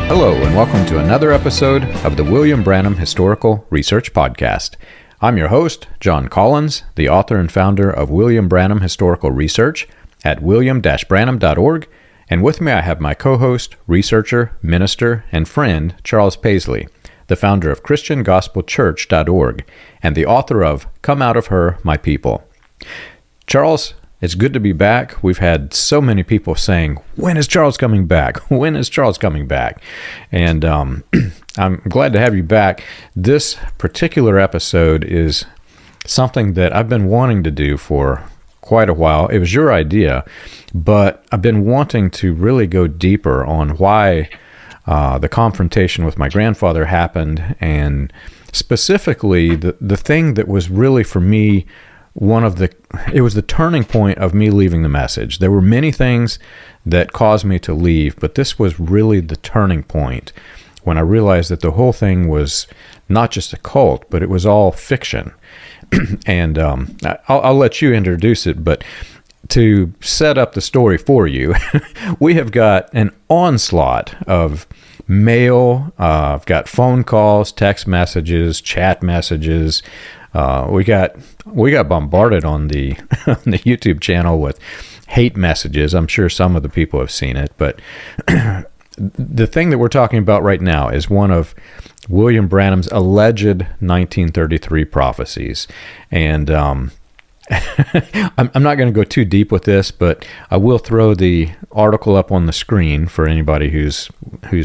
Hello, and welcome to another episode of the William Branham Historical Research Podcast. I'm your host, John Collins, the author and founder of William Branham Historical Research at william-branham.org, and with me I have my co-host, researcher, minister, and friend, Charles Paisley, the founder of ChristianGospelChurch.org, and the author of Come Out of Her, My People. Charles, it's good to be back. We've had so many people saying, when is Charles coming back? When is Charles coming back? And I'm glad to have you back. This particular episode is something that I've been wanting to do for quite a while. It was your idea, but I've been wanting to really go deeper on why the confrontation with my grandfather happened, and specifically the thing that was really for me it was the turning point of me leaving the message. There were many things that caused me to leave, but this was really the turning point when I realized that the whole thing was not just a cult, but it was all fiction. And I'll let you introduce it, but to set up the story for you, we have got an onslaught of mail. I've got phone calls, text messages, chat messages. We got bombarded on the on the YouTube channel with hate messages. I'm sure some of the people have seen it, but the thing that we're talking about right now is one of William Branham's alleged 1933 prophecies. And I'm not going to go too deep with this, but I will throw the article up on the screen for anybody who's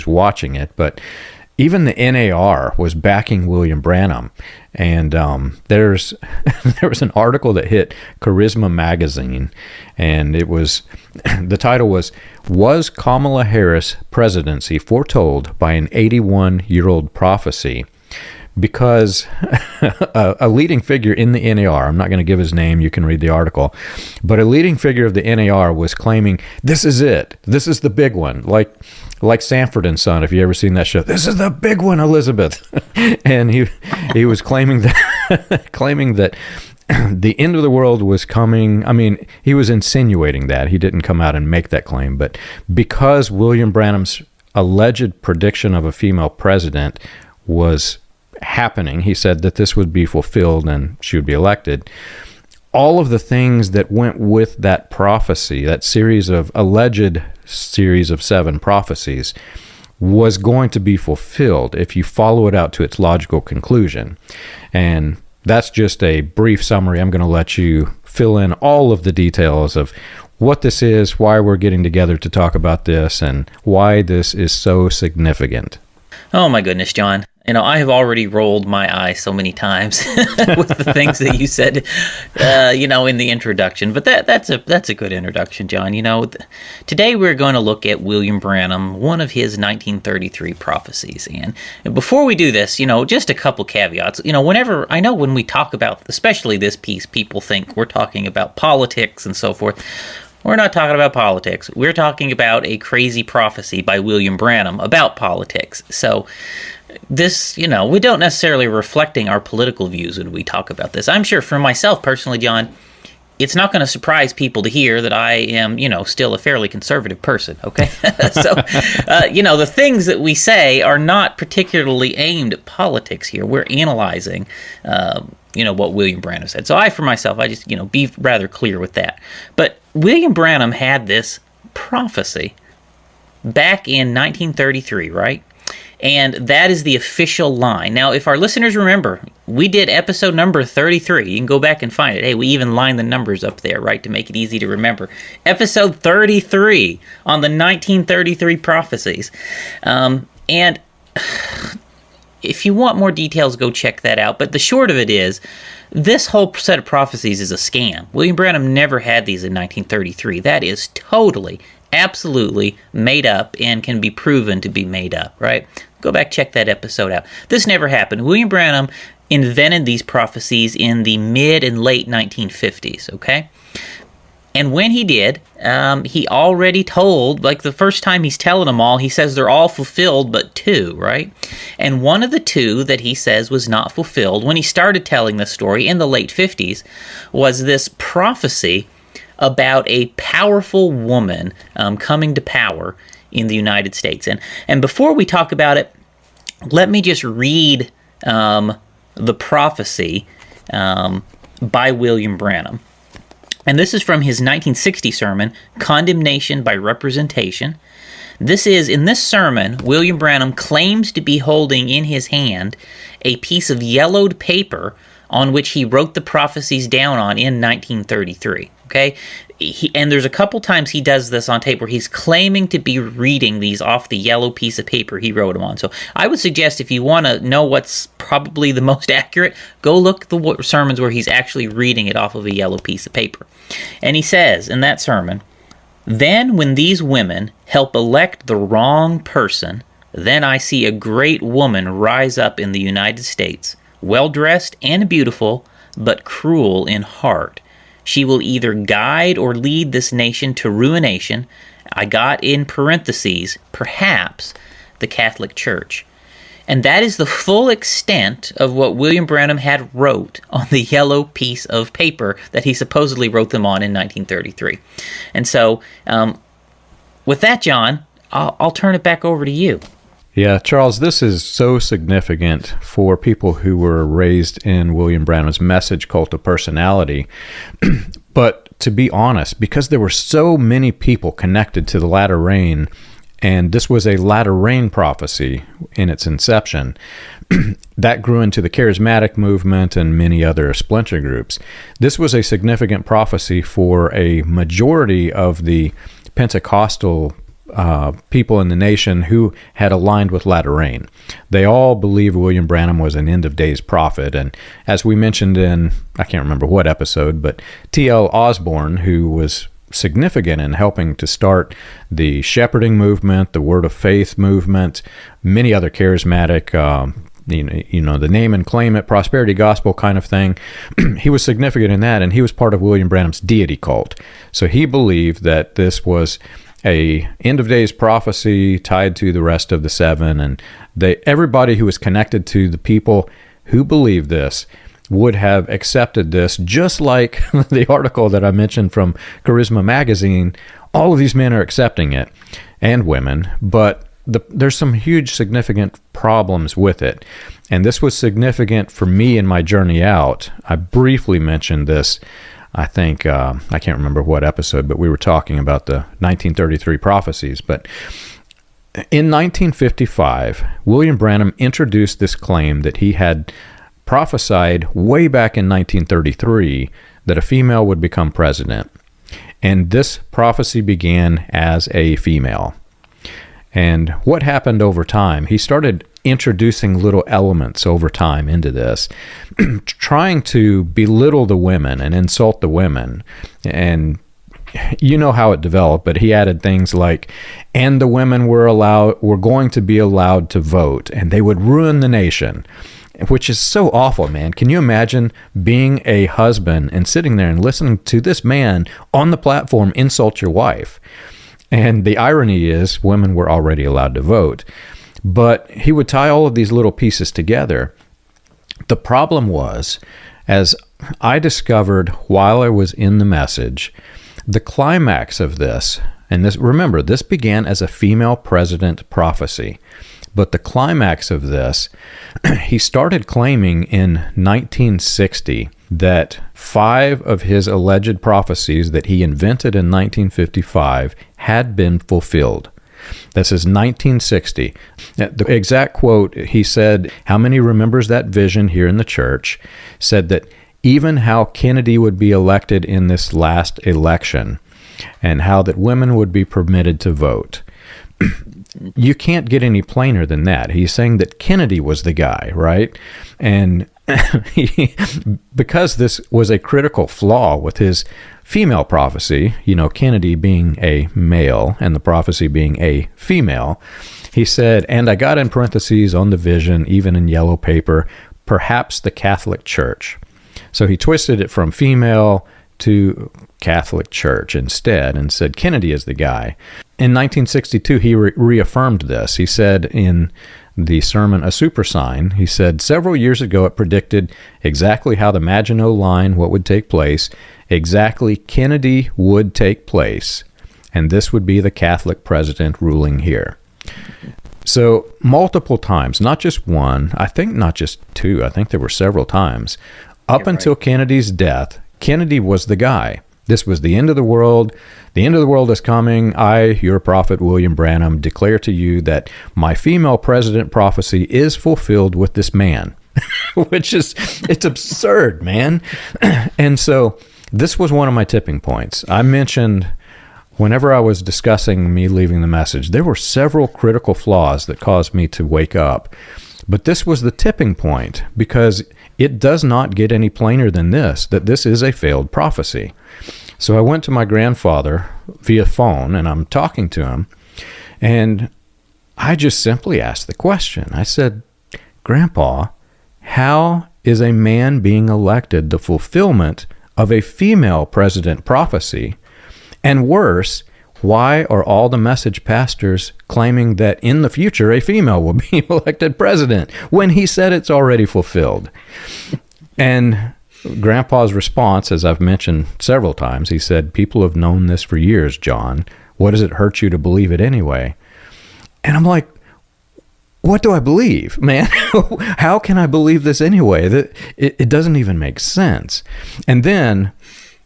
watching it. But even the NAR was backing William Branham, and there was an article that hit Charisma magazine, and the title was Kamala Harris presidency foretold by an 81-year-old prophecy? Because a leading figure in the NAR, I'm not going to give his name, you can read the article, but a leading figure of the NAR was claiming, this is it, this is the big one, like Sanford and Son, if you ever seen that show, this is the big one, Elizabeth. And he was claiming that the end of the world was coming. I mean, he was insinuating that. He didn't come out and make that claim, but because William Branham's alleged prediction of a female president was happening, he said that this would be fulfilled and she would be elected. All of the things that went with that prophecy, that alleged series of 7 prophecies, was going to be fulfilled if you follow it out to its logical conclusion. And that's just a brief summary. I'm going to let you fill in all of the details of what this is, why we're getting together to talk about this, and why this is so significant. Oh my goodness, John. I have already rolled my eyes so many times with the things that you said, in the introduction. But that's a good introduction, John. Today we're going to look at William Branham, one of his 1933 prophecies. And before we do this, just a couple caveats. When we talk about, especially this piece, people think we're talking about politics and so forth. We're not talking about politics. We're talking about a crazy prophecy by William Branham about politics. So this, we don't necessarily reflecting our political views when we talk about this. I'm sure for myself personally, John, it's not going to surprise people to hear that I am, still a fairly conservative person, okay? So, the things that we say are not particularly aimed at politics here. We're analyzing, what William Branham said. So for myself, I just, be rather clear with that. But William Branham had this prophecy back in 1933, right? And that is the official line. Now, if our listeners remember, we did episode number 33. You can go back and find it. Hey, we even lined the numbers up there, right, to make it easy to remember. Episode 33 on the 1933 prophecies. And if you want more details, go check that out. But the short of it is, this whole set of prophecies is a scam. William Branham never had these in 1933. That is totally, absolutely made up and can be proven to be made up, right? Go back, check that episode out. This never happened. William Branham invented these prophecies in the mid and late 1950s, okay? And when he did, he already told, like the first time he's telling them all, he says they're all fulfilled but 2, right? And one of the 2 that he says was not fulfilled when he started telling the story in the late 50s was this prophecy about a powerful woman coming to power in the United States. And before we talk about it, let me just read the prophecy by William Branham. And this is from his 1960 sermon, Condemnation by Representation. In this sermon, William Branham claims to be holding in his hand a piece of yellowed paper on which he wrote the prophecies down on in 1933. Okay? And there's a couple times he does this on tape where he's claiming to be reading these off the yellow piece of paper he wrote them on. So I would suggest, if you want to know what's probably the most accurate, go look at the sermons where he's actually reading it off of a yellow piece of paper. And he says in that sermon, "Then when these women help elect the wrong person, then I see a great woman rise up in the United States, well-dressed and beautiful, but cruel in heart. She will either guide or lead this nation to ruination." I got in parentheses, perhaps the Catholic Church. And that is the full extent of what William Branham had wrote on the yellow piece of paper that he supposedly wrote them on in 1933. And so, with that, John, I'll turn it back over to you. Yeah, Charles, this is so significant for people who were raised in William Branham's message cult of personality. But to be honest, because there were so many people connected to the latter rain, and this was a latter rain prophecy in its inception, that grew into the charismatic movement and many other splinter groups. This was a significant prophecy for a majority of the Pentecostal people in the nation who had aligned with latter rain. They all believed William Branham was an end-of-days prophet, and as we mentioned in, I can't remember what episode, but T.L. Osborne, who was significant in helping to start the shepherding movement, the Word of Faith movement, many other charismatic, the name and claim it, prosperity gospel kind of thing. He was significant in that, and he was part of William Branham's deity cult. So he believed that this was a end of days prophecy tied to the rest of the seven, and everybody who was connected to the people who believed this would have accepted this, just like the article that I mentioned from Charisma magazine. All of these men are accepting it, and women, but there's some huge significant problems with it. And this was significant for me in my journey out. I briefly mentioned this, I think, I can't remember what episode, but we were talking about the 1933 prophecies. But in 1955, William Branham introduced this claim that he had prophesied way back in 1933 that a female would become president. And this prophecy began as a female. And what happened over time? He started introducing little elements over time into this, trying to belittle the women and insult the women. And you know how it developed, but he added things like, and the women were going to be allowed to vote, and they would ruin the nation, which is so awful, man. Can you imagine being a husband and sitting there and listening to this man on the platform insult your wife? And the irony is, women were already allowed to vote. But he would tie all of these little pieces together. The problem was, as I discovered while I was in the message, the climax of this, and remember, this began as a female president prophecy, but the climax of this, he started claiming in 1960 that 5 of his alleged prophecies that he invented in 1955 had been fulfilled. This is 1960. The exact quote, he said, how many remembers that vision here in the church, said that even how Kennedy would be elected in this last election and how that women would be permitted to vote. You can't get any plainer than that. He's saying that Kennedy was the guy, right? And because this was a critical flaw with his female prophecy, Kennedy being a male and the prophecy being a female, he said, and I got in parentheses on the vision, even in yellow paper, perhaps the Catholic Church. So he twisted it from female to Catholic Church instead and said Kennedy is the guy. In 1962, he reaffirmed this. He said in the sermon, A Super Sign, he said, several years ago it predicted exactly how the Maginot Line, what would take place, exactly Kennedy would take place, and this would be the Catholic president ruling here. So multiple times, not just one, I think not just two, I think there were several times, up until Kennedy's death, Kennedy was the guy. This was the end of the world. The end of the world is coming. I, your prophet, William Branham, declare to you that my female president prophecy is fulfilled with this man, which is, it's absurd, man. And so this was one of my tipping points. I mentioned whenever I was discussing me leaving the message, there were several critical flaws that caused me to wake up. But this was the tipping point, because it does not get any plainer than this, that this is a failed prophecy. So I went to my grandfather via phone, and I'm talking to him, and I just simply asked the question. I said, Grandpa, how is a man being elected the fulfillment of a female president prophecy? And worse, why are all the message pastors claiming that in the future a female will be elected president when he said it's already fulfilled? And Grandpa's response, as I've mentioned several times, he said, people have known this for years, John. What does it hurt you to believe it anyway? And I'm like, what do I believe, man? How can I believe this anyway? It doesn't even make sense. And then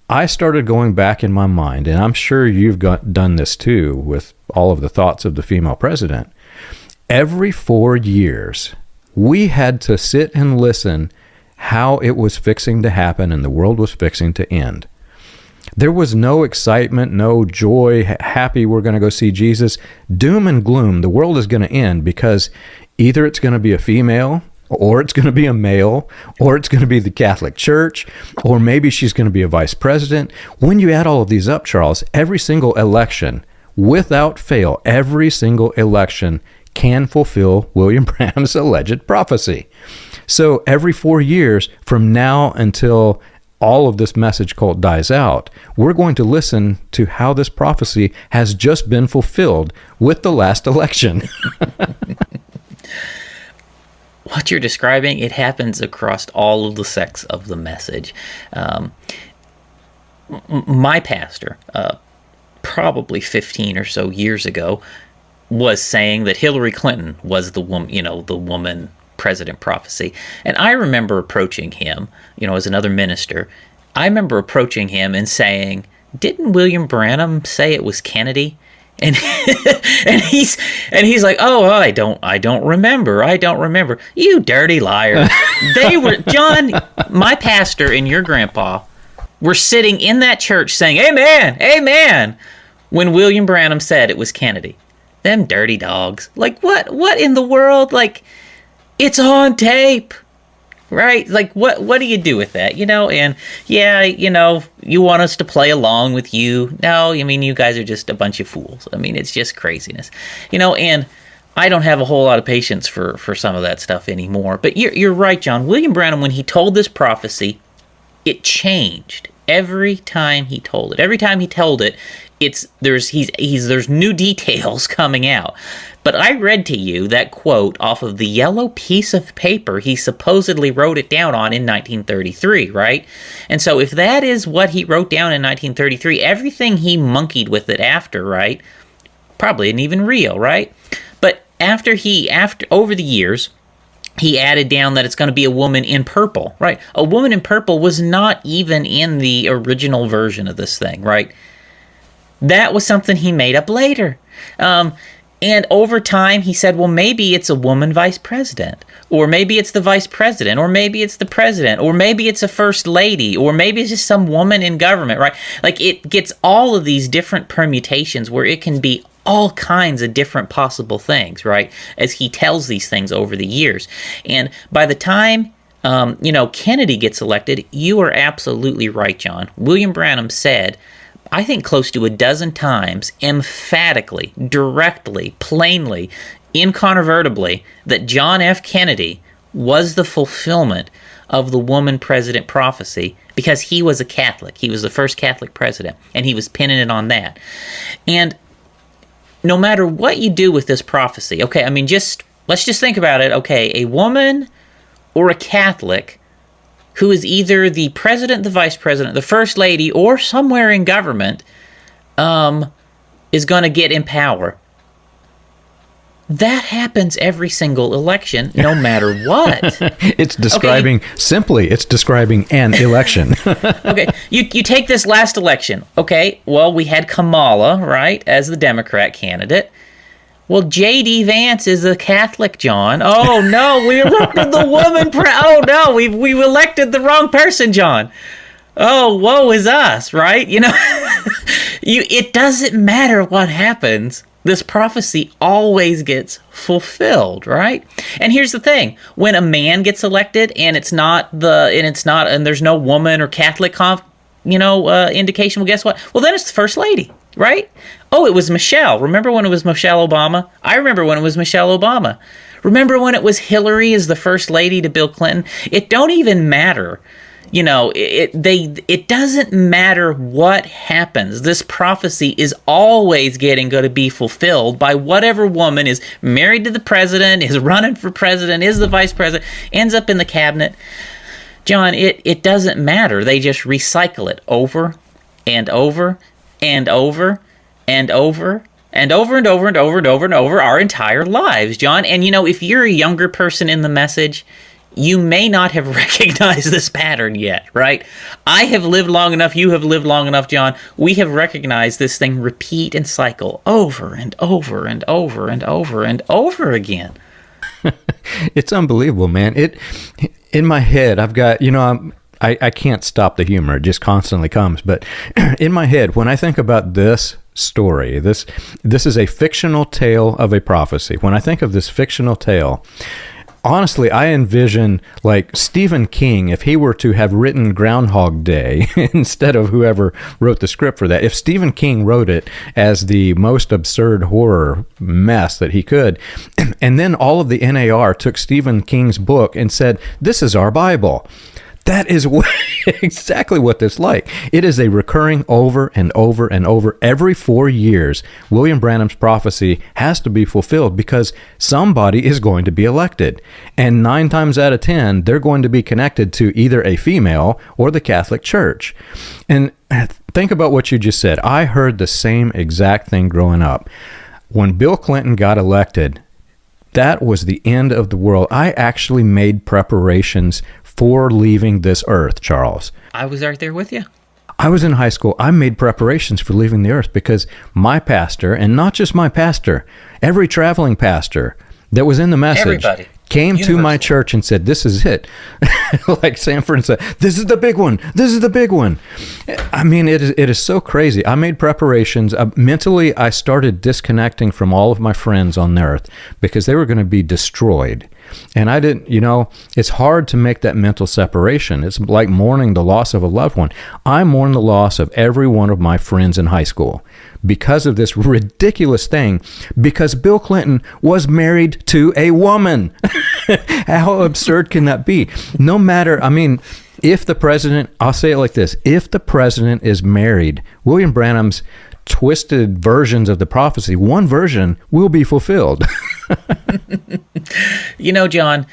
I started going back in my mind, and I'm sure you've done this too with all of the thoughts of the female president. Every 4 years, we had to sit and listen how it was fixing to happen and the world was fixing to end. There was no excitement, no joy, happy we're going to go see Jesus. Doom and gloom, the world is going to end because either it's going to be a female, or it's going to be a male, or it's going to be the Catholic Church, or maybe she's going to be a vice president. When you add all of these up, Charles, every single election, without fail, every single election can fulfill William Branham's alleged prophecy. So every 4 years from now until all of this message cult dies out, we're going to listen to how this prophecy has just been fulfilled with the last election. What you're describing, it happens across all of the sects of the message. My pastor, probably 15 or so years ago, was saying that Hillary Clinton was the woman president prophecy. And I remember approaching him, as another minister. I remember approaching him and saying, didn't William Branham say it was Kennedy? And he's like, oh, I don't remember. You dirty liar. They were, John, my pastor and your grandpa were sitting in that church saying, amen, amen, when William Branham said it was Kennedy. Them dirty dogs. Like, what in the world? Like, it's on tape, right? Like, what do you do with that? And yeah, you want us to play along with you. No, you guys are just a bunch of fools. It's just craziness, and I don't have a whole lot of patience for some of that stuff anymore. But you're right, John. William Branham, when he told this prophecy, it changed every time he told it. Every time he told it, there's new details coming out. But I read to you that quote off of the yellow piece of paper he supposedly wrote it down on in 1933, right? And so if that is what he wrote down in 1933, everything he monkeyed with it after, right, probably isn't even real, right? But after over the years, he added down that it's going to be a woman in purple, right? A woman in purple was not even in the original version of this thing, right? That was something he made up later. And over time, he said, well, maybe it's a woman vice president, or maybe it's the vice president, or maybe it's the president, or maybe it's a first lady, or maybe it's just some woman in government, right? Like, it gets all of these different permutations where it can be all kinds of different possible things, right? As he tells these things over the years. And by the time, Kennedy gets elected, you are absolutely right, John. William Branham said, I think close to a dozen times, emphatically, directly, plainly, incontrovertibly, that John F. Kennedy was the fulfillment of the woman president prophecy because he was a Catholic. He was the first Catholic president, and he was pinning it on that. And no matter what you do with this prophecy, okay, let's just think about it. Okay, a woman or a Catholic who is either the president, the vice president, the first lady, or somewhere in government, is going to get in power. That happens every single election, no matter what. It's describing, simply, it's describing an election. Okay, you take this last election. Okay, well, we had Kamala, right, as the Democrat candidate. Well, J.D. Vance is a Catholic, John. Oh, no, we elected the woman. Oh, no, we elected the wrong person, John. Oh, woe is us, right? You know, it doesn't matter what happens. This prophecy always gets fulfilled, right? And here's the thing: when a man gets elected, and there's no woman or Catholic, indication. Well, guess what? Well, then it's the first lady, right? Oh, it was Michelle. Remember when it was Michelle Obama? I remember when it was Michelle Obama. Remember when it was Hillary as the first lady to Bill Clinton? It don't even matter. You know, it doesn't matter what happens. This prophecy is always going to be fulfilled by whatever woman is married to the president, is running for president, is the vice president, ends up in the cabinet. John, it doesn't matter. They just recycle it over and over and over and over and over and over and over and over and over our entire lives, John. And, you know, if you're a younger person in the message, you may not have recognized this pattern yet, right? I have lived long enough. You have lived long enough, John. We have recognized this thing repeat and cycle over and over and over and over and over again. It's unbelievable, man. In my head, I've got, I can't stop the humor. It just constantly comes. But in my head, when I think about this story, this is a fictional tale of a prophecy. When I think of this fictional tale, honestly, I envision like Stephen King, if he were to have written Groundhog Day instead of whoever wrote the script for that. If Stephen King wrote it as the most absurd horror mess that he could, and then all of the NAR took Stephen King's book and said, "This is our Bible." That is exactly what this is like. It is a recurring over and over and over. Every 4 years, William Branham's prophecy has to be fulfilled because somebody is going to be elected. And 9 times out of 10, they're going to be connected to either a female or the Catholic Church. And think about what you just said. I heard the same exact thing growing up. When Bill Clinton got elected, that was the end of the world. I actually made preparations for leaving this earth, Charles. I was right there with you. I was in high school. I made preparations for leaving the earth because my pastor, and not just my pastor, every traveling pastor that was in the message came to my church and said, "This is it." Like Sanford said, "This is the big one. This is the big one." I mean, it is so crazy. I made preparations. Mentally, I started disconnecting from all of my friends on the earth because they were going to be destroyed. And I didn't, it's hard to make that mental separation. It's like mourning the loss of a loved one. I mourn the loss of every one of my friends in high school because of this ridiculous thing, because Bill Clinton was married to a woman. How absurd can that be? No matter, if the president, I'll say it like this, if the president is married, William Branham's twisted versions of the prophecy, one version will be fulfilled. John,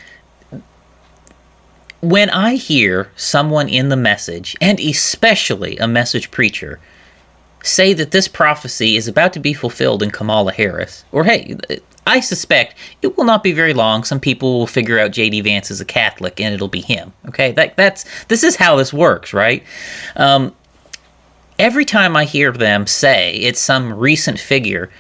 when I hear someone in the message, and especially a message preacher, say that this prophecy is about to be fulfilled in Kamala Harris, or hey, I suspect it will not be very long. Some people will figure out J.D. Vance is a Catholic and it'll be him. Okay, this is how this works, right? Every time I hear them say it's some recent figure,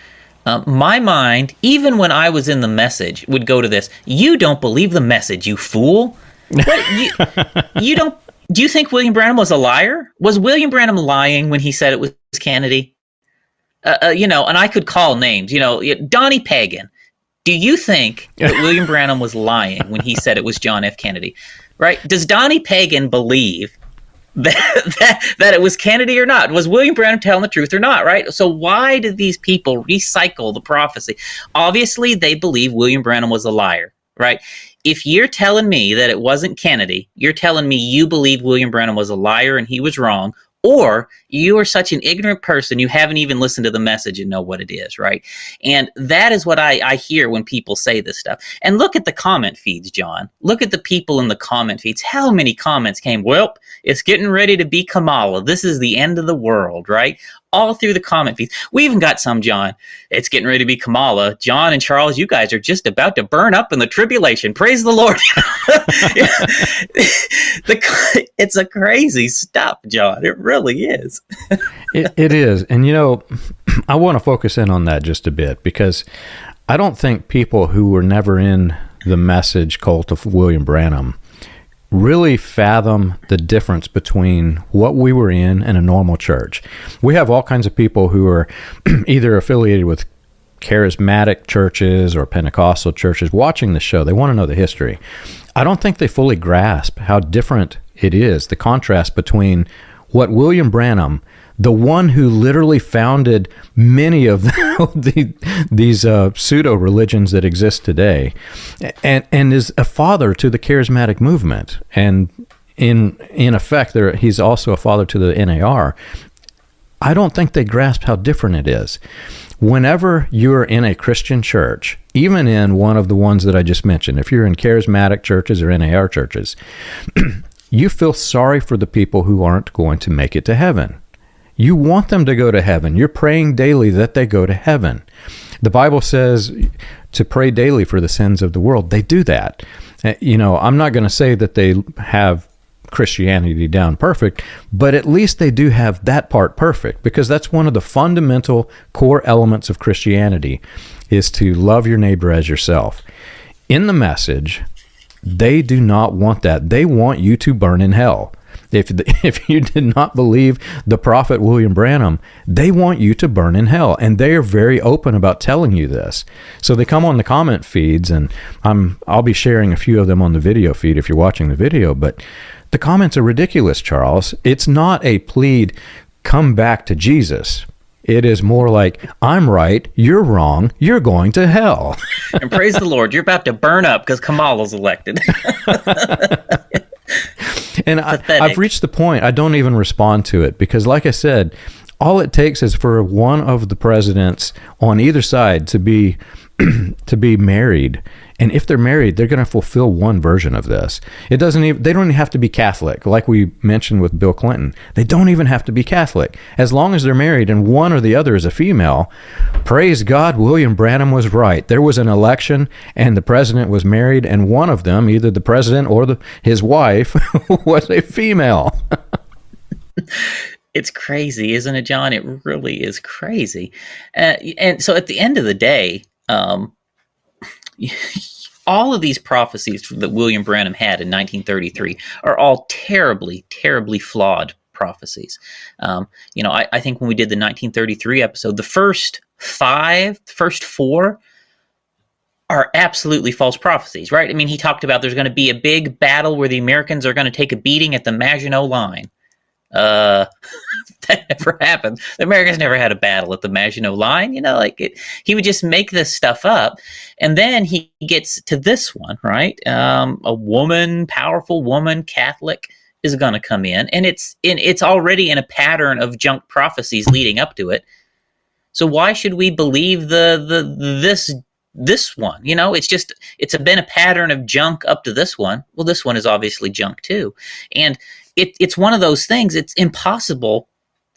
my mind, even when I was in the message, would go to this: "You don't believe the message, you fool! You don't. Do you think William Branham was a liar? Was William Branham lying when he said it was Kennedy? And I could call names. Donnie Pagan. Do you think that William Branham was lying when he said it was John F. Kennedy? Right? Does Donnie Pagan believe that it was Kennedy or not? Was William Branham telling the truth or not, right? So why did these people recycle the prophecy? Obviously, they believe William Branham was a liar, right? If you're telling me that it wasn't Kennedy, you're telling me you believe William Branham was a liar and he was wrong, or you are such an ignorant person, you haven't even listened to the message and know what it is, right? And that is what I hear when people say this stuff. And look at the comment feeds, John. Look at the people in the comment feeds. How many comments came? Well, it's getting ready to be Kamala. This is the end of the world, right? all through the comment feeds. We even got some, John. It's getting ready to be Kamala. John and Charles, you guys are just about to burn up in the tribulation. Praise the Lord. It's a crazy stuff, John. It really is. It is. And, I want to focus in on that just a bit, because I don't think people who were never in the message cult of William Branham really fathom the difference between what we were in and a normal church. We have all kinds of people who are either affiliated with charismatic churches or Pentecostal churches watching the show. They want to know the history. I don't think they fully grasp how different it is, the contrast between what William Branham, the one who literally founded many of these pseudo-religions that exist today, and is a father to the charismatic movement. And in effect, he's also a father to the NAR. I don't think they grasp how different it is. Whenever you're in a Christian church, even in one of the ones that I just mentioned, if you're in charismatic churches or NAR churches, you feel sorry for the people who aren't going to make it to heaven. You want them to go to heaven. You're praying daily that they go to heaven. The Bible says to pray daily for the sins of the world. They do that. I'm not going to say that they have Christianity down perfect, but at least they do have that part perfect, because that's one of the fundamental core elements of Christianity, is to love your neighbor as yourself. In the message, they do not want that. They want you to burn in hell. If you did not believe the prophet William Branham, they want you to burn in hell, and they are very open about telling you this. So they come on the comment feeds, and I'll be sharing a few of them on the video feed if you're watching the video, but the comments are ridiculous, Charles. It's not a plead, come back to Jesus. It is more like, I'm right, you're wrong, you're going to hell. And praise the Lord, you're about to burn up because Kamala's elected. And I've reached the point, I don't even respond to it, because like I said, all it takes is for one of the presidents on either side to be married. And if they're married, they're going to fulfill one version of this. They don't even have to be Catholic, like we mentioned with Bill Clinton. They don't even have to be Catholic. As long as they're married and one or the other is a female, praise God, William Branham was right. There was an election and the president was married, and one of them, either the president or his wife, was a female. It's crazy, isn't it, John? It really is crazy. And so at the end of the day, all of these prophecies that William Branham had in 1933 are all terribly, terribly flawed prophecies. I think when we did the 1933 episode, the first four are absolutely false prophecies, right? I mean, he talked about there's going to be a big battle where the Americans are going to take a beating at the Maginot Line. That never happened. The Americans never had a battle at the Maginot Line. He would just make this stuff up. And then he gets to this one, right? A powerful woman, Catholic, is going to come in, and it's already in a pattern of junk prophecies leading up to it. So why should we believe this one? It's been a pattern of junk up to this one. Well, this one is obviously junk too. And it's one of those things, it's impossible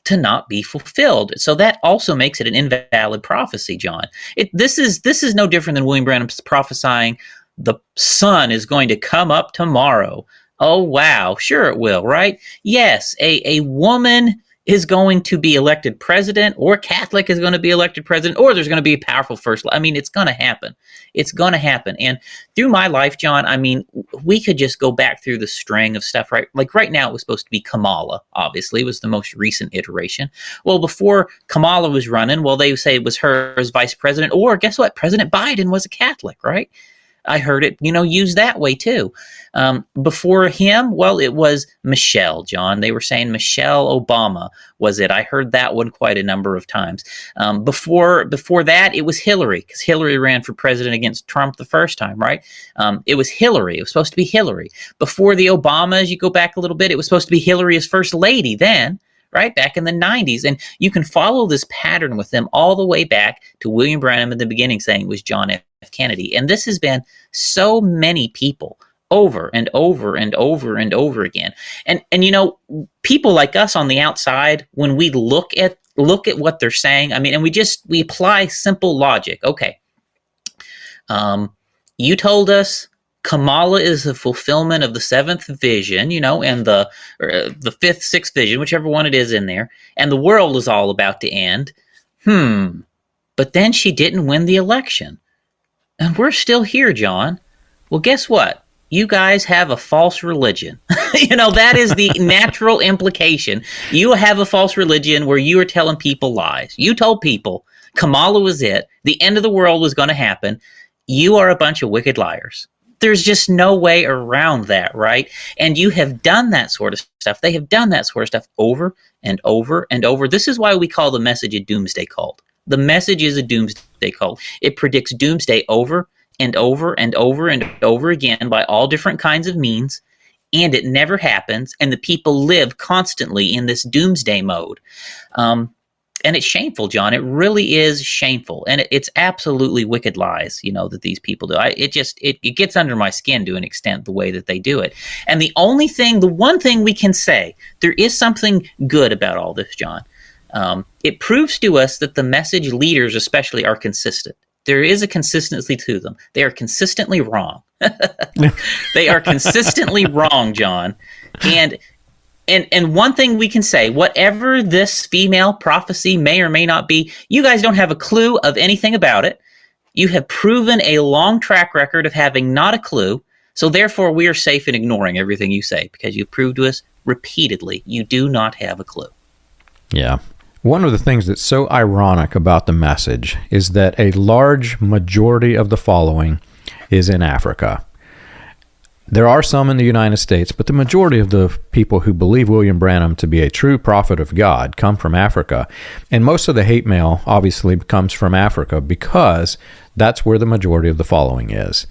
to not be fulfilled. So that also makes it an invalid prophecy, John. This is no different than William Branham prophesying the sun is going to come up tomorrow. Oh, wow. Sure it will, right? Yes, a woman is going to be elected president, or Catholic is going to be elected president, or there's going to be a powerful first. I mean, it's going to happen. It's going to happen. And through my life, John, I mean, we could just go back through the string of stuff, right? Like right now, it was supposed to be Kamala, obviously, was the most recent iteration. Well, before Kamala was running, they say it was her as vice president, or guess what? President Biden was a Catholic, right? I heard it, used that way too. Before him, it was Michelle, John. They were saying Michelle Obama was it. I heard that one quite a number of times. Before that, it was Hillary, because Hillary ran for president against Trump the first time, right? It was Hillary. It was supposed to be Hillary. Before the Obamas, you go back a little bit, it was supposed to be Hillary as first lady then. Right back in the 90s. And you can follow this pattern with them all the way back to William Branham in the beginning saying it was John F. Kennedy. And this has been so many people over and over and over and over again. And people like us on the outside, when we look at look at what they're saying. I mean, and we apply simple logic. Okay. You told us Kamala is the fulfillment of the seventh vision, and the fifth, sixth vision, whichever one it is in there, and the world is all about to end. But then she didn't win the election. And we're still here, John. Well, guess what? You guys have a false religion. That is the natural implication. You have a false religion where you are telling people lies. You told people Kamala was it. The end of the world was going to happen. You are a bunch of wicked liars. There's just no way around that, right? And you have done that sort of stuff. They have done that sort of stuff over and over and over. This is why we call the message a doomsday cult. The message is a doomsday cult. It predicts doomsday over and over and over and over again by all different kinds of means, and it never happens, and the people live constantly in this doomsday mode. And it's shameful, John. It really is shameful, and it's absolutely wicked lies, that these people do. It gets under my skin to an extent, the way that they do it. And the one thing we can say, there is something good about all this, John. It proves to us that the message leaders especially are consistent. There is a consistency to them. They are consistently wrong. They are consistently wrong, John. And one thing we can say, whatever this female prophecy may or may not be, you guys don't have a clue of anything about it. You have proven a long track record of having not a clue. So therefore, we are safe in ignoring everything you say because you've proved to us repeatedly you do not have a clue. Yeah. One of the things that's so ironic about the message is that a large majority of the following is in Africa. There are some in the United States, but the majority of the people who believe William Branham to be a true prophet of God come from Africa. And most of the hate mail obviously comes from Africa because that's where the majority of the following is.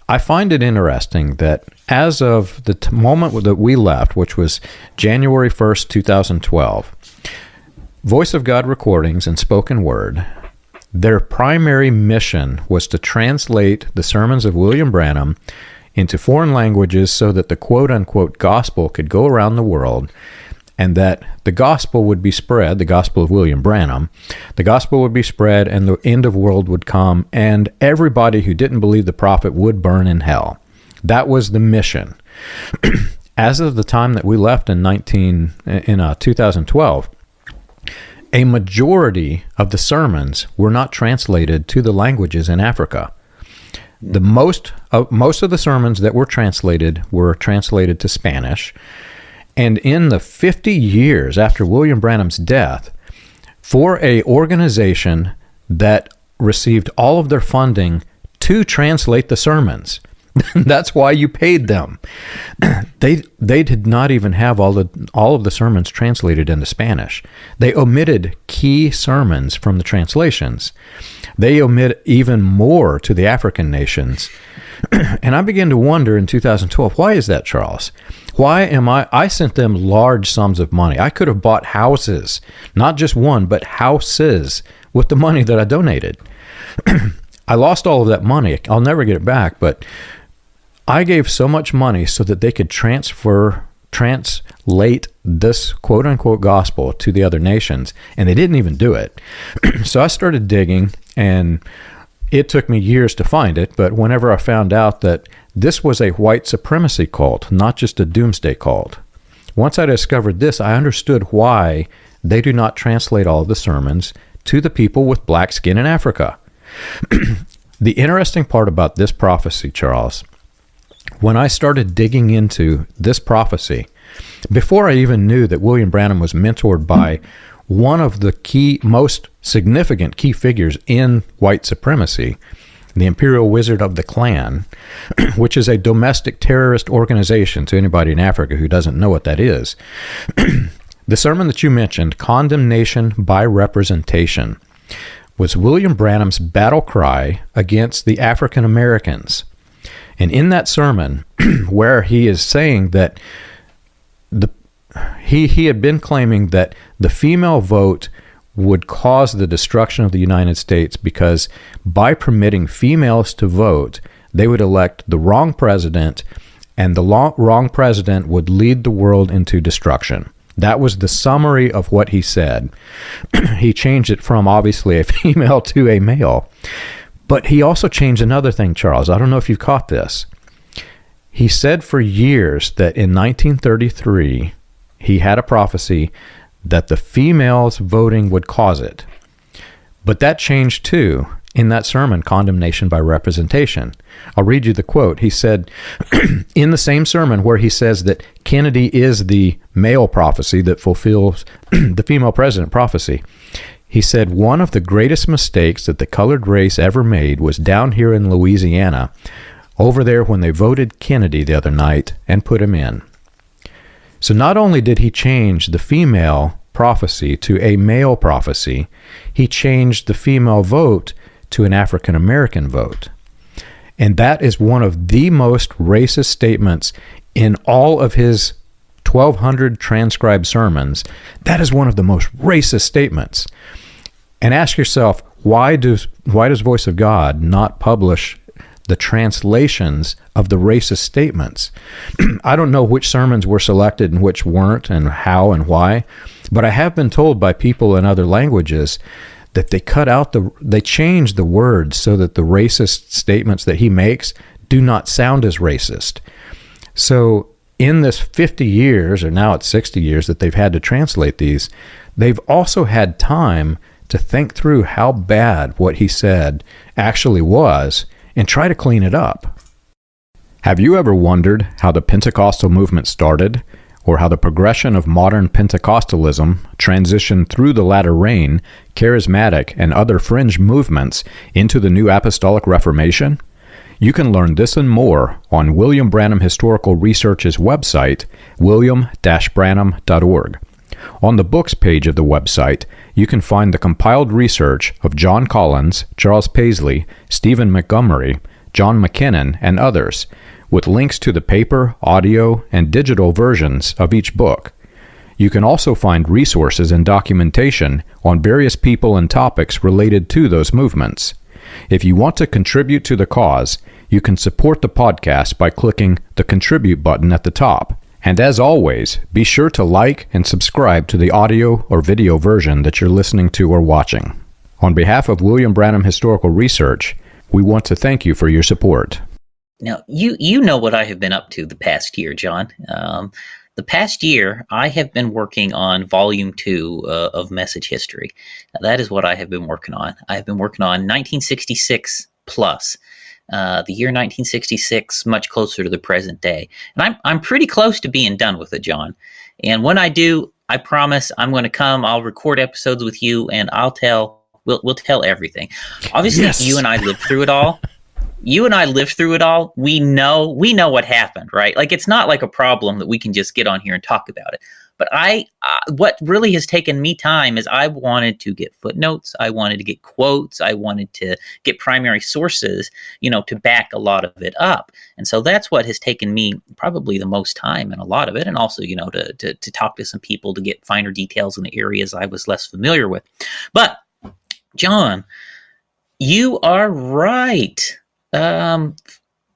I find it interesting that as of the moment that we left, which was January 1st, 2012, Voice of God recordings and spoken word, their primary mission was to translate the sermons of William Branham into foreign languages so that the quote-unquote gospel could go around the world and that the gospel would be spread, the gospel of William Branham, the gospel would be spread and the end of world would come and everybody who didn't believe the prophet would burn in hell. That was the mission. As of the time that we left in 2012, a majority of the sermons were not translated to the languages in Africa. Most of the sermons that were translated to Spanish. And in the 50 years after William Branham's death, for an organization that received all of their funding to translate the sermons, that's why you paid them. They did not even have all of the sermons translated into Spanish. They omitted key sermons from the translations. They omit even more to the African nations. And I began to wonder in 2012, why is that, Charles? I sent them large sums of money. I could have bought houses, not just one, but houses with the money that I donated. I lost all of that money. I'll never get it back, but I gave so much money so that they could translate this quote-unquote gospel to the other nations, and they didn't even do it. So I started digging, and it took me years to find it, but whenever I found out that this was a white supremacy cult, not just a doomsday cult, once I discovered this, I understood why they do not translate all of the sermons to the people with black skin in Africa. The interesting part about this prophecy, Charles, when I started digging into this prophecy, before I even knew that William Branham was mentored by one of the most significant key figures in white supremacy, the Imperial Wizard of the Klan, which is a domestic terrorist organization to anybody in Africa who doesn't know what that is. The sermon that you mentioned, Condemnation by Representation, was William Branham's battle cry against the African Americans. And in that sermon, where he is saying that he had been claiming that the female vote would cause the destruction of the United States because by permitting females to vote, they would elect the wrong president, and the wrong president would lead the world into destruction. That was the summary of what he said. He changed it from obviously a female to a male. But he also changed another thing, Charles. I don't know if you've caught this. He said for years that in 1933, he had a prophecy that the females voting would cause it. But that changed too in that sermon, Condemnation by Representation. I'll read you the quote. He said, in the same sermon where he says that Kennedy is the male prophecy that fulfills the female president prophecy, he said, one of the greatest mistakes that the colored race ever made was down here in Louisiana, over there when they voted Kennedy the other night and put him in. So not only did he change the female prophecy to a male prophecy, he changed the female vote to an African American vote. And that is one of the most racist statements in all of his 1,200 transcribed sermons. That is one of the most racist statements. And ask yourself, why does Voice of God not publish the translations of the racist statements? I don't know which sermons were selected and which weren't, and how and why, but I have been told by people in other languages that they change the words so that the racist statements that he makes do not sound as racist. So in this 50 years, or now it's 60 years that they've had to translate these, they've also had time to think through how bad what he said actually was and try to clean it up. Have you ever wondered how the Pentecostal movement started, or how the progression of modern Pentecostalism transitioned through the latter rain, charismatic, and other fringe movements into the New Apostolic Reformation? You can learn this and more on William Branham Historical Research's website, william-branham.org. On the books page of the website, you can find the compiled research of John Collins, Charles Paisley, Stephen Montgomery, John McKinnon, and others, with links to the paper, audio, and digital versions of each book. You can also find resources and documentation on various people and topics related to those movements. If you want to contribute to the cause, you can support the podcast by clicking the Contribute button at the top. And as always, be sure to like and subscribe to the audio or video version that you're listening to or watching. On behalf of William Branham Historical Research, we want to thank you for your support. Now, you know what I have been up to the past year, John. The past year, I have been working on Volume 2 of Message History. Now, that is what I have been working on. I have been working on 1966 plus. The year 1966, much closer to the present day. And I'm pretty close to being done with it, John. And when I do, I promise I'm going to come, I'll record episodes with you, and we'll tell everything. Obviously, yes. You and I lived through it all. We know what happened, right? Like, it's not like a problem that we can just get on here and talk about it. But what really has taken me time is I wanted to get footnotes. I wanted to get quotes. I wanted to get primary sources, to back a lot of it up. And so that's what has taken me probably the most time in a lot of it. And also, to talk to some people to get finer details in the areas I was less familiar with. But John, you are right.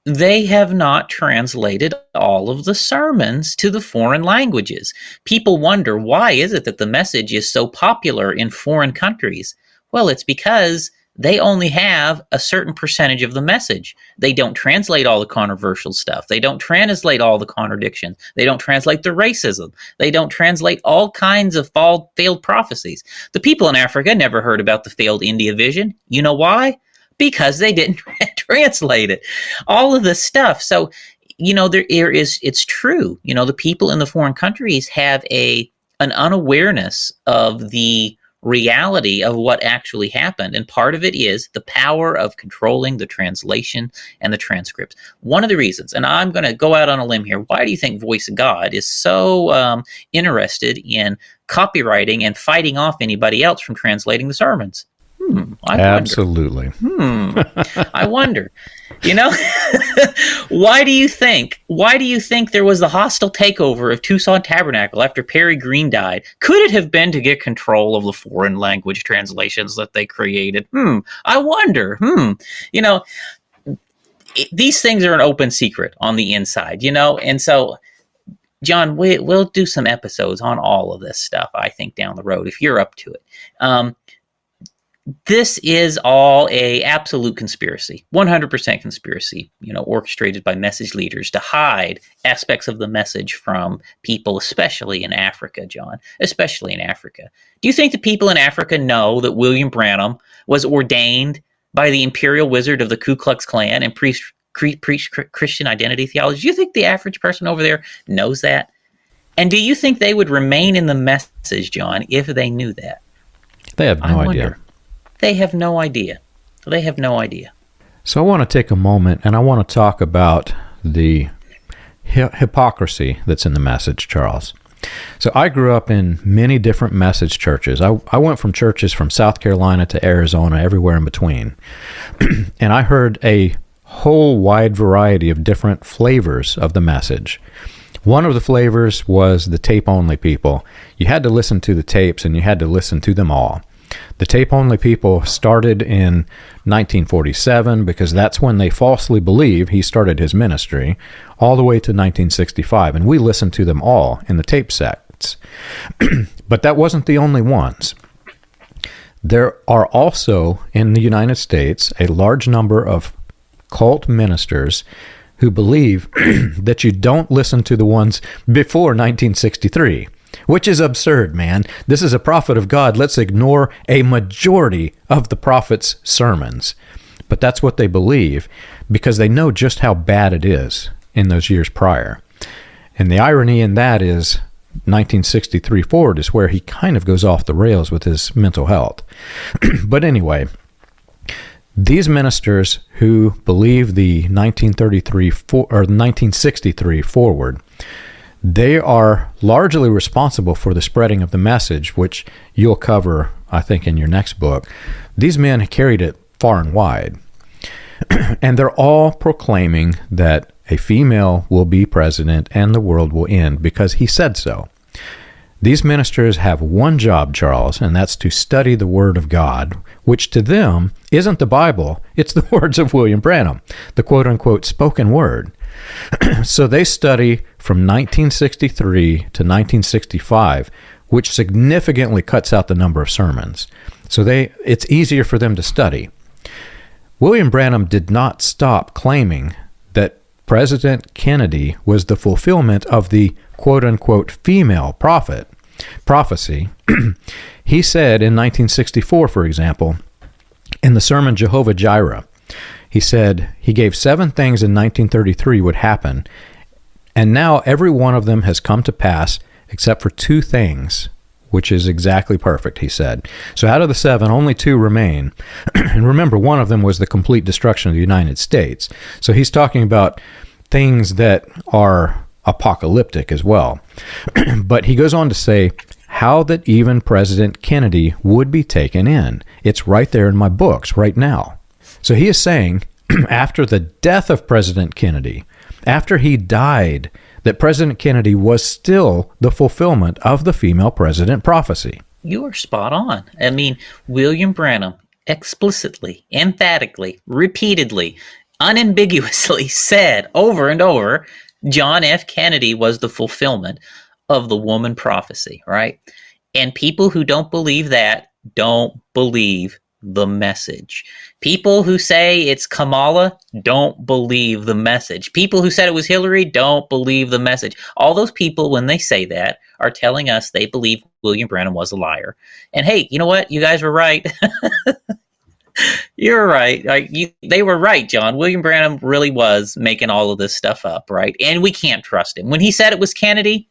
They have not translated all of the sermons to the foreign languages. People wonder, why is it that the message is so popular in foreign countries? Well, it's because they only have a certain percentage of the message. They don't translate all the controversial stuff. They don't translate all the contradictions. They don't translate the racism. They don't translate all kinds of failed prophecies. The people in Africa never heard about the failed India vision. You know why? Because they didn't translate it. All of this stuff. So, it's true. The people in the foreign countries have an unawareness of the reality of what actually happened. And part of it is the power of controlling the translation and the transcripts. One of the reasons, and I'm going to go out on a limb here, why do you think Voice of God is so interested in copywriting and fighting off anybody else from translating the sermons? Absolutely. I wonder. Why do you think there was the hostile takeover of Tucson Tabernacle after Perry Green died? Could it have been to get control of the foreign language translations that they created? I wonder. These things are an open secret on the inside, and so John, we'll do some episodes on all of this stuff, I think, down the road, if you're up to it. This is all a absolute conspiracy, 100% conspiracy, orchestrated by message leaders to hide aspects of the message from people, especially in Africa, John, especially in Africa. Do you think the people in Africa know that William Branham was ordained by the imperial wizard of the Ku Klux Klan and preached Christian identity theology? Do you think the average person over there knows that? And do you think they would remain in the message, John, if they knew that? They have no idea. They have no idea. They have no idea. So I want to take a moment and I want to talk about the hypocrisy that's in the message, Charles. So I grew up in many different message churches. I went from churches from South Carolina to Arizona, everywhere in between. And I heard a whole wide variety of different flavors of the message. One of the flavors was the tape-only people. You had to listen to the tapes and you had to listen to them all. The tape-only people started in 1947 because that's when they falsely believe he started his ministry, all the way to 1965, and we listened to them all in the tape sets. But that wasn't the only ones. There are also, in the United States, a large number of cult ministers who believe that you don't listen to the ones before 1963. Which is absurd, man. This is a prophet of God. Let's ignore a majority of the prophet's sermons. But that's what they believe because they know just how bad it is in those years prior. And the irony in that is 1963 forward is where he kind of goes off the rails with his mental health. But anyway, these ministers who believe the 1963 forward, they are largely responsible for the spreading of the message, which you'll cover, I think, in your next book. These men carried it far and wide. And they're all proclaiming that a female will be president and the world will end because he said so. These ministers have one job, Charles, and that's to study the Word of God, which to them isn't the Bible, it's the words of William Branham, the quote-unquote spoken word. So they study from 1963 to 1965, which significantly cuts out the number of sermons. So it's easier for them to study. William Branham did not stop claiming that President Kennedy was the fulfillment of the quote-unquote female prophecy. He said in 1964, for example, in the sermon Jehovah Jireh, he said he gave 7 things in 1933 would happen, and now every one of them has come to pass except for 2 things, which is exactly perfect, he said. So out of the 7, only 2 remain. And remember, one of them was the complete destruction of the United States. So he's talking about things that are apocalyptic as well. But he goes on to say how that even President Kennedy would be taken in. It's right there in my books right now. So he is saying, after the death of President Kennedy, after he died, that President Kennedy was still the fulfillment of the female president prophecy. You are spot on. I mean, William Branham explicitly, emphatically, repeatedly, unambiguously said over and over, John F. Kennedy was the fulfillment of the woman prophecy, right? And people who don't believe that don't believe the message. People who say it's Kamala don't believe the message. People who said it was Hillary don't believe the message. All those people, when they say that, are telling us they believe William Branham was a liar. And hey, you know what? You guys were right. You're right. They were right, John. William Branham really was making all of this stuff up, right? And we can't trust him. When he said it was Kennedy,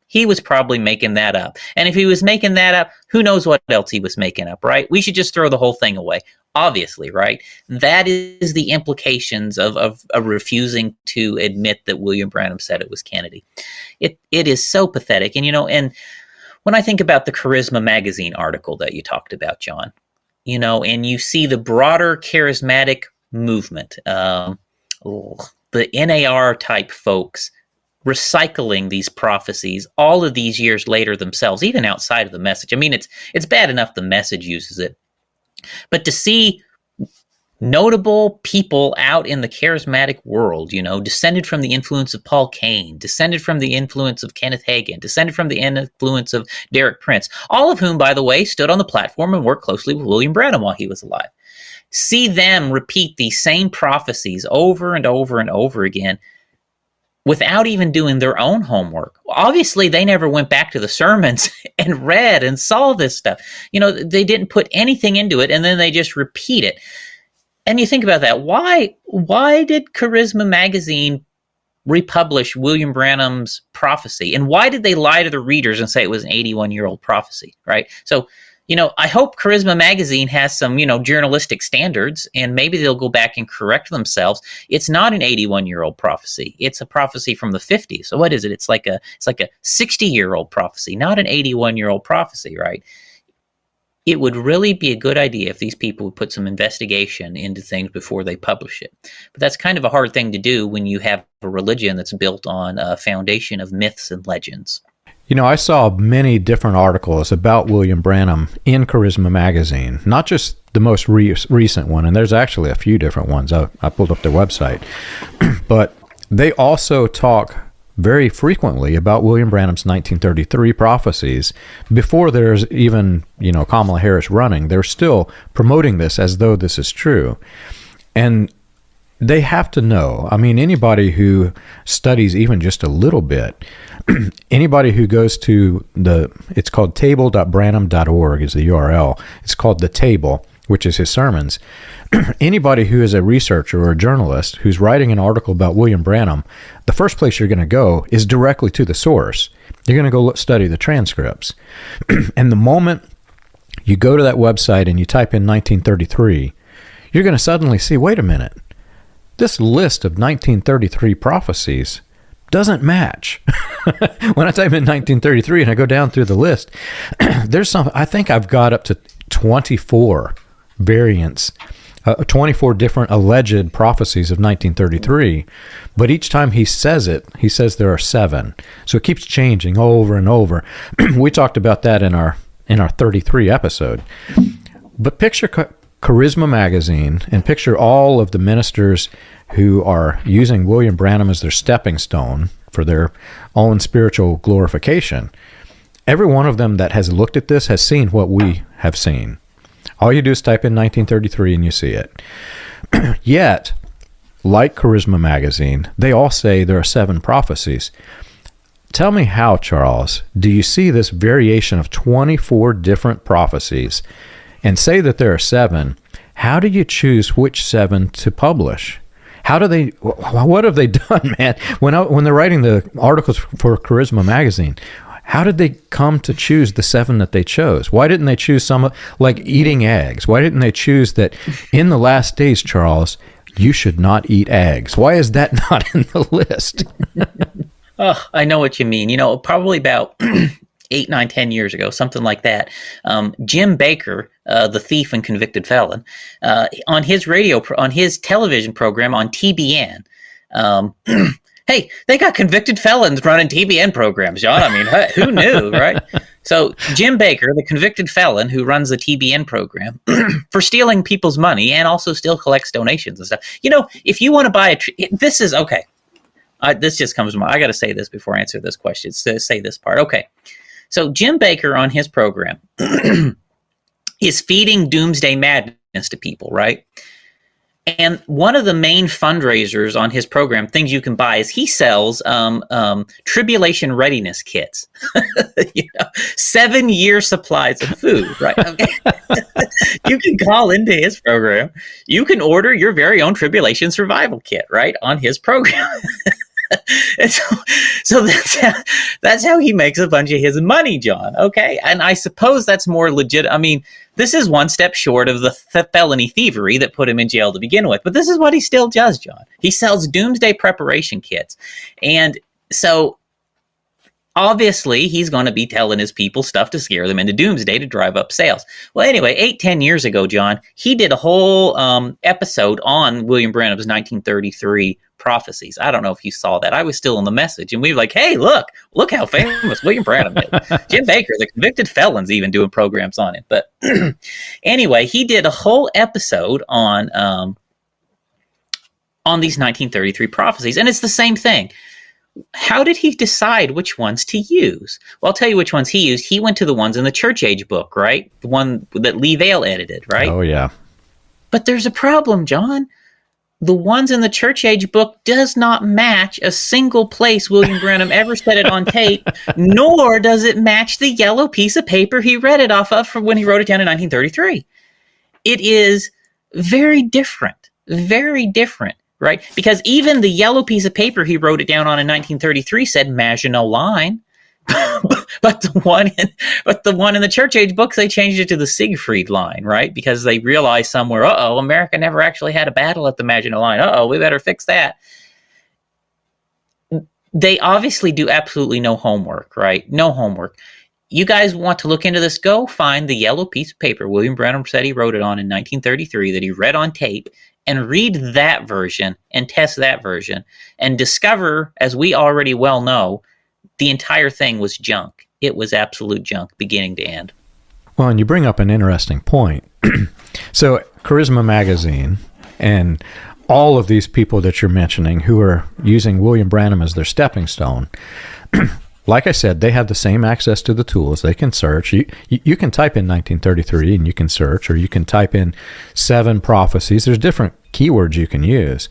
he was probably making that up. And if he was making that up, who knows what else he was making up, right? We should just throw the whole thing away, obviously, right? That is the implications of refusing to admit that William Branham said it was Kennedy. It is so pathetic. And, and when I think about the Charisma magazine article that you talked about, John, and you see the broader charismatic movement, the NAR type folks recycling these prophecies all of these years later themselves, even outside of the message. I mean, it's bad enough the message uses it, but to see notable people out in the charismatic world, descended from the influence of Paul Cain, descended from the influence of Kenneth Hagin, descended from the influence of Derek Prince, all of whom, by the way, stood on the platform and worked closely with William Branham while he was alive. See them repeat these same prophecies over and over and over again without even doing their own homework. Obviously, they never went back to the sermons and read and saw this stuff. They didn't put anything into it, and then they just repeat it. And you think about that. Why did Charisma Magazine republish William Branham's prophecy? And why did they lie to the readers and say it was an 81-year-old prophecy, right? So, I hope Charisma Magazine has some, journalistic standards, and maybe they'll go back and correct themselves. It's not an 81-year-old prophecy. It's a prophecy from the 50s. So what is it? It's like a 60-year-old prophecy, not an 81-year-old prophecy, right? It would really be a good idea if these people would put some investigation into things before they publish it. But that's kind of a hard thing to do when you have a religion that's built on a foundation of myths and legends. I saw many different articles about William Branham in Charisma Magazine, not just the most recent one, and there's actually a few different ones. I pulled up their website. But they also talk very frequently about William Branham's 1933 prophecies. Before there's even, Kamala Harris running, they're still promoting this as though this is true. And they have to know. I mean, anybody who studies even just a little bit, anybody who goes to it's called table.branham.org is the URL. It's called The Table, which is his sermons. Anybody who is a researcher or a journalist who's writing an article about William Branham, the first place you're going to go is directly to the source. You're going to go study the transcripts. And the moment you go to that website and you type in 1933, you're going to suddenly see, wait a minute, this list of 1933 prophecies doesn't match. When I type in 1933 and I go down through the list, I think I've got up to 24 variants, 24 different alleged prophecies of 1933. But each time he says it, he says there are 7. So it keeps changing over and over. We talked about that in our 33 episode. But picture Charisma Magazine and picture all of the ministers who are using William Branham as their stepping stone for their own spiritual glorification. Every one of them that has looked at this has seen what we have seen. All you do is type in 1933 and you see it. Yet, like Charisma Magazine, they all say there are 7 prophecies. Tell me how, Charles, do you see this variation of 24 different prophecies and say that there are 7? How do you choose which 7 to publish? What have they done, man? When they're writing the articles for Charisma Magazine, how did they come to choose the 7 that they chose? Why didn't they choose some, like eating eggs? Why didn't they choose that in the last days, Charles, you should not eat eggs? Why is that not in the list? Oh, I know what you mean. Probably about 8, 9, 10 years ago, something like that. Jim Bakker, the thief and convicted felon, on his television program on TBN. Hey, they got convicted felons running TBN programs, John. I mean, who knew, right? So Jim Bakker, the convicted felon who runs the TBN program for stealing people's money and also still collects donations and stuff. If you want to buy this is okay. This just comes to mind. I got to say this before I answer this question. Say this part. Okay. So Jim Bakker on his program is feeding doomsday madness to people, right? And one of the main fundraisers on his program, things you can buy, is he sells tribulation readiness kits. 7-year supplies of food, right? Okay. You can call into his program. You can order your very own tribulation survival kit, right, on his program. And so that's how he makes a bunch of his money, John. Okay, and I suppose that's more legit. I mean, this is one step short of the felony thievery that put him in jail to begin with. But this is what he still does, John. He sells doomsday preparation kits, and so obviously he's going to be telling his people stuff to scare them into doomsday to drive up sales. Well, anyway, 8-10 years ago, John, he did a whole episode on William Branham's 1933 prophecies. I don't know if you saw that. I was still in the message, and we were like, hey, look how famous William Branham is. Jim Baker, the convicted felon's even doing programs on it. But anyway, he did a whole episode on these 1933 prophecies, and it's the same thing. How did he decide which ones to use? Well, I'll tell you which ones he used. He went to the ones in the Church Age book, right? The one that Lee Vale edited, right? Oh, yeah. But there's a problem, John. The ones in the Church Age book does not match a single place William Branham ever said it on tape, nor does it match the yellow piece of paper he read it off of from when he wrote it down in 1933. It is very different, right? Because even the yellow piece of paper he wrote it down on in 1933 said Maginot Line. but the one in the Church Age books, they changed it to the Siegfried Line, right? Because they realized somewhere, America never actually had a battle at the Maginot Line. We better fix that. They obviously do absolutely no homework, right? No homework. You guys want to look into this, go find the yellow piece of paper William Branham said he wrote it on in 1933 that he read on tape, and read that version and test that version and discover, as we already well know, the entire thing was junk. It was absolute junk, beginning to end. Well, and you bring up an interesting point. So, Charisma Magazine and all of these people that you're mentioning who are using William Branham as their stepping stone, like I said, they have the same access to the tools. They can search. You can type in 1933 and you can search, or you can type in 7 prophecies. There's different keywords you can use.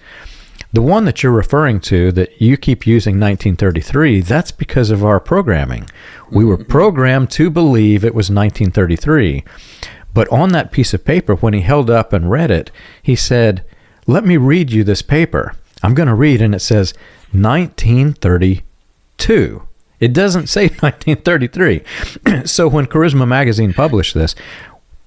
The one that you're referring to that you keep using 1933, that's because of our programming. We were programmed to believe it was 1933. But on that piece of paper, when he held up and read it, he said, let me read you this paper. I'm going to read, and it says 1932. It doesn't say 1933. So when Charisma Magazine published this,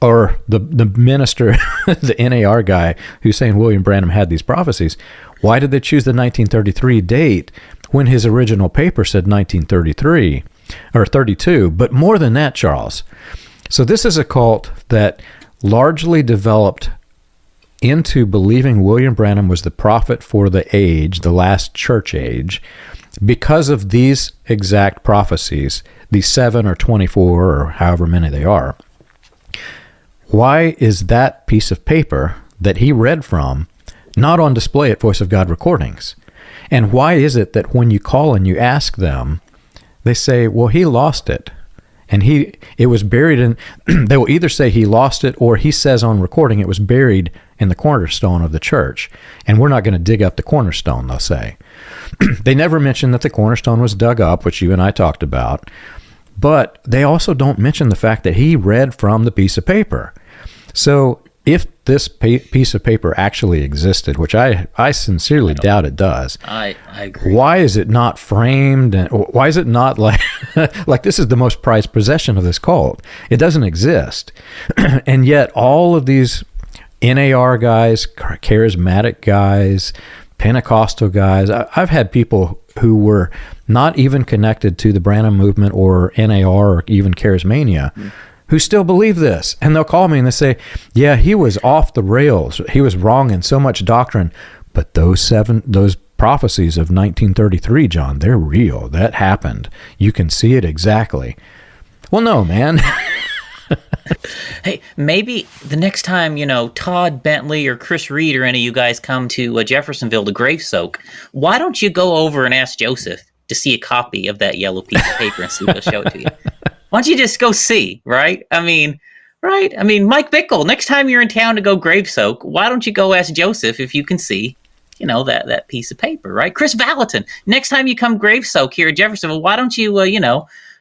or the minister, the NAR guy who's saying William Branham had these prophecies, why did they choose the 1933 date when his original paper said 1933 or 32? But more than that, Charles. So this is a cult that largely developed into believing William Branham was the prophet for the age, the last church age, because of these exact prophecies, these 7 or 24 or however many they are. Why is that piece of paper that he read from not on display at Voice of God recordings? And why is it that when you call and you ask them, they say, well, he lost it. And it was buried in, they will either say he lost it, or he says on recording it was buried in the cornerstone of the church. And we're not going to dig up the cornerstone, they'll say. They never mention that the cornerstone was dug up, which you and I talked about. But they also don't mention the fact that he read from the piece of paper. So if this piece of paper actually existed, which I sincerely doubt it does, I agree. Why is it not framed? And why is it not like like this is the most prized possession of this cult? It doesn't exist. And yet all of these NAR guys, charismatic guys, Pentecostal guys, I've had people who were not even connected to the Branham movement or NAR or even Charismania, who still believe this. And they'll call me and they say, yeah, he was off the rails. He was wrong in so much doctrine. But those prophecies of 1933, John, they're real. That happened. You can see it exactly. Well, no, man. Hey, maybe the next time, Todd Bentley or Chris Reed or any of you guys come to Jeffersonville to grave soak, why don't you go over and ask Joseph to see a copy of that yellow piece of paper and see if he'll show it to you? Why don't you just go see, right? I mean, Mike Bickle, next time you're in town to go grave soak, why don't you go ask Joseph if you can see, that piece of paper, right? Chris Valentin, next time you come grave soak here at Jeffersonville, why don't you,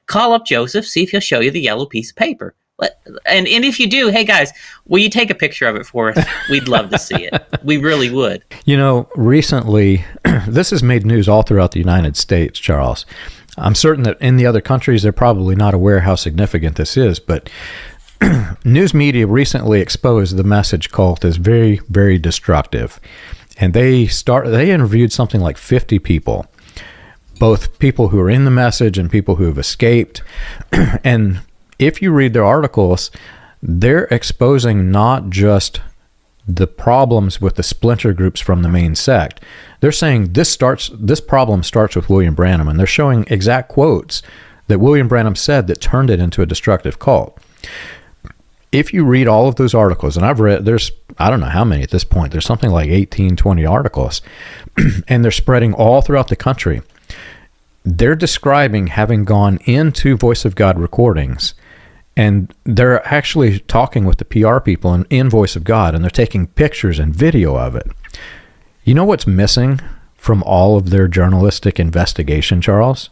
call up Joseph, see if he'll show you the yellow piece of paper. And if you do, hey guys, will you take a picture of it for us? We'd love to see it. We really would. Recently, this has made news all throughout the United States, Charles. I'm certain that in the other countries, they're probably not aware how significant this is, but news media recently exposed the message cult as very, very destructive. And they interviewed something like 50 people. both people who are in the message and people who have escaped. And if you read their articles, they're exposing not just the problems with the splinter groups from the main sect. They're saying this problem starts with William Branham, and they're showing exact quotes that William Branham said that turned it into a destructive cult. If you read all of those articles, and I've read, I don't know how many at this point, there's something like 18, 20 articles, and they're spreading all throughout the country. They're describing having gone into Voice of God recordings, and they're actually talking with the PR people in Voice of God, and they're taking pictures and video of it. You know what's missing from all of their journalistic investigation, Charles?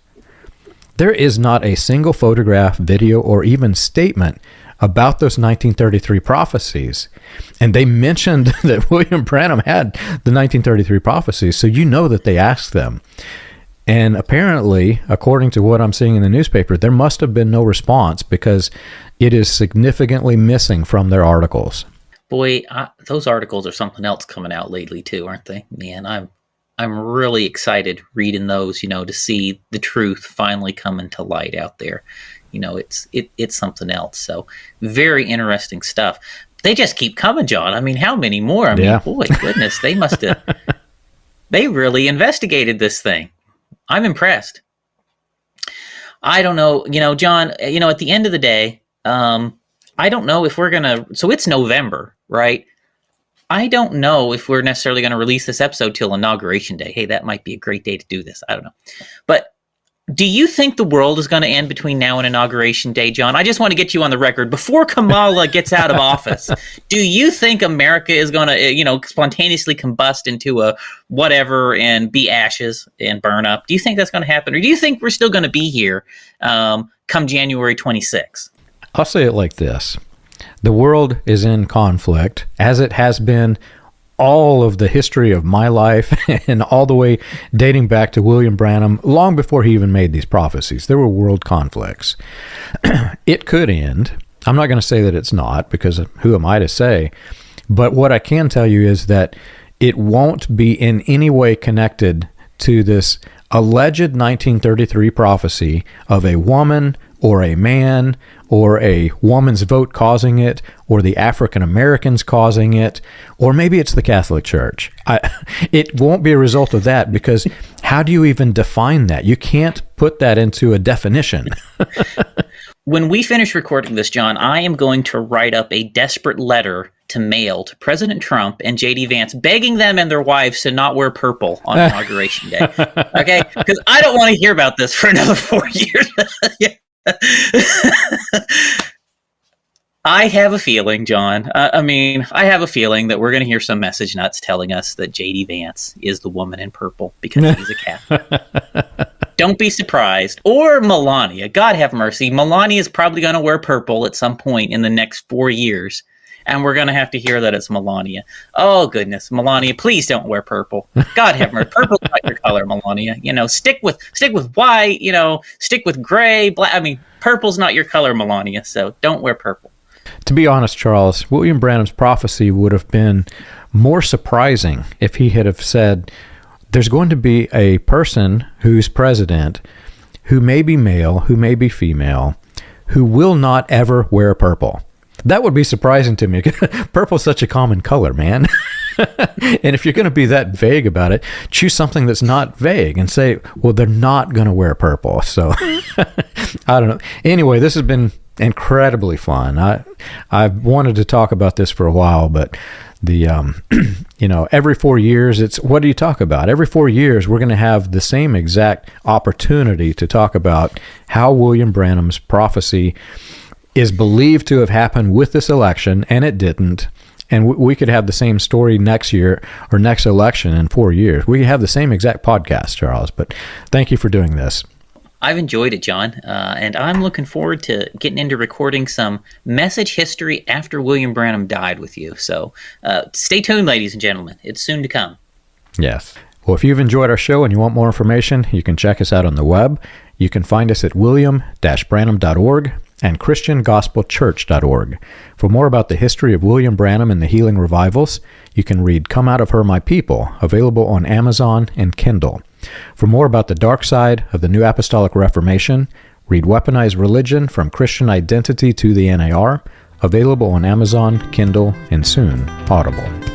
There is not a single photograph, video, or even statement about those 1933 prophecies. And they mentioned that William Branham had the 1933 prophecies, so you know that they asked them. And apparently, according to what I'm seeing in the newspaper, there must have been no response because it is significantly missing from their articles. Boy, those articles are something else coming out lately too, aren't they? Man, I'm really excited reading those, to see the truth finally coming to light out there. It's something else. So very interesting stuff. They just keep coming, John. I mean, how many more? I mean, boy, goodness, they must have, they really investigated this thing. I'm impressed. I don't know, John, at the end of the day, I don't know if we're going to, so it's November, right? I don't know if we're necessarily going to release this episode till Inauguration Day. Hey, that might be a great day to do this. I don't know. But do you think the world is going to end between now and Inauguration Day, John? I just want to get you on the record. Before Kamala gets out of office, do you think America is going to, spontaneously combust into a whatever and be ashes and burn up? Do you think that's going to happen? Or do you think we're still going to be here come January 26th? I'll say it like this. The world is in conflict, as it has been all of the history of my life and all the way dating back to William Branham, long before he even made these prophecies. There were world conflicts. It could end. I'm not going to say that it's not, because who am I to say? But what I can tell you is that it won't be in any way connected to this alleged 1933 prophecy of a woman or a man or a woman's vote causing it, or the African Americans causing it, or maybe it's the Catholic Church. It won't be a result of that, because how do you even define that? You can't put that into a definition. When we finish recording this, John, I am going to write up a desperate letter to mail to President Trump and J.D. Vance, begging them and their wives to not wear purple on Inauguration Day. Okay? Because I don't want to hear about this for another 4 years. Yeah. I have a feeling, John. I have a feeling that we're going to hear some message nuts telling us that J.D. Vance is the woman in purple because he's a Catholic. Don't be surprised. Or Melania. God have mercy. Melania is probably going to wear purple at some point in the next 4 years. And we're going to have to hear that it's Melania. Oh, goodness. Melania, please don't wear purple. God have mercy. Purple's not your color, Melania. Stick with white, stick with gray, black. Purple's not your color, Melania. So don't wear purple. To be honest, Charles, William Branham's prophecy would have been more surprising if he had have said, there's going to be a person who's president who may be male, who may be female, who will not ever wear purple. That would be surprising to me. Purple's such a common color, man. And if you're going to be that vague about it, choose something that's not vague and say, well, they're not going to wear purple. So I don't know. Anyway, this has been incredibly fun. I've wanted to talk about this for a while, but the every 4 years, what do you talk about? Every 4 years, we're going to have the same exact opportunity to talk about how William Branham's prophecy is believed to have happened with this election, and it didn't. And we could have the same story next year or next election in 4 years. We have the same exact podcast, Charles, but thank you for doing this. I've enjoyed it, John, and I'm looking forward to getting into recording some message history after William Branham died with you. So stay tuned, ladies and gentlemen. It's soon to come. Yes. Well, if you've enjoyed our show and you want more information, you can check us out on the web. You can find us at william-branham.org and christiangospelchurch.org. For more about the history of William Branham and the healing revivals, you can read Come Out of Her, My People, available on Amazon and Kindle. For more about the dark side of the New Apostolic Reformation, read Weaponized Religion from Christian Identity to the NAR, available on Amazon, Kindle, and soon Audible.